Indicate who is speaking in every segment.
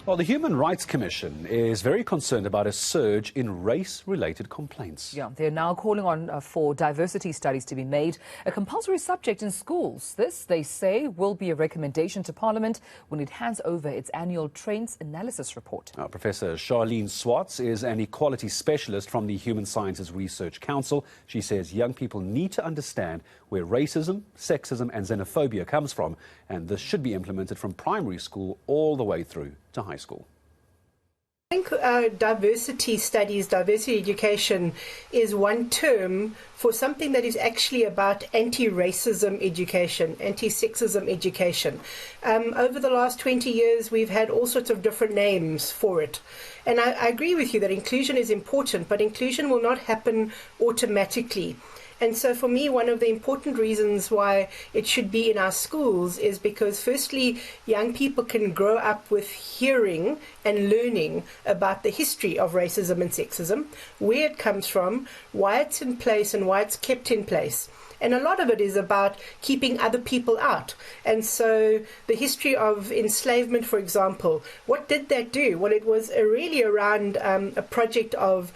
Speaker 1: Well, the Human Rights Commission is very concerned about a surge in race-related complaints.
Speaker 2: Yeah, they're now calling on for diversity studies to be made a compulsory subject in schools. This, they say, will be a recommendation to Parliament when it hands over its annual Trends Analysis report.
Speaker 1: Professor Charlene Swartz is an equality specialist from the Human Sciences Research Council. She says young people need to understand where racism, sexism and xenophobia comes from, and this should be implemented from primary school all the way through to high school.
Speaker 3: I think diversity studies, diversity education is one term for something that is actually about anti-racism education, anti-sexism education. Over the last 20 years, we've had all sorts of different names for it. And I agree with you that inclusion is important, but inclusion will not happen automatically. And so for me, one of the important reasons why it should be in our schools is because, firstly, young people can grow up with hearing and learning about the history of racism and sexism, where it comes from, why it's in place and why it's kept in place. And a lot of it is about keeping other people out. And so the history of enslavement, for example, what did that do? Well, it was really around a project of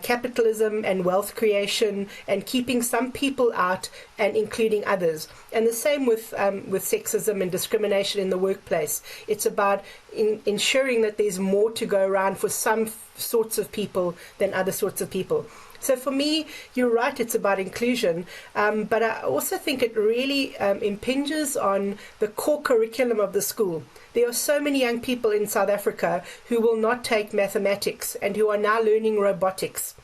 Speaker 3: capitalism and wealth creation and keeping some people out and including others. And the same with sexism and discrimination in the workplace. It's about ensuring that there's more to go around for some sorts of people than other sorts of people. So for me, you're right, it's about inclusion, but I also think it really impinges on the core curriculum of the school. There are so many young people in South Africa who will not take mathematics and who are now learning robotics.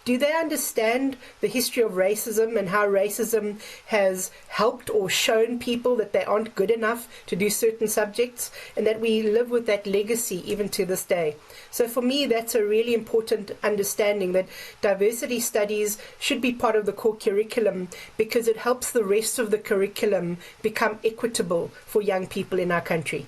Speaker 3: Do they understand the history of racism and how racism has helped or shown people that they aren't good enough to do certain subjects, and that we live with that legacy even to this day? So for me, that's a really important understanding, that diversity studies should be part of the core curriculum because it helps the rest of the curriculum become equitable for young people in our country.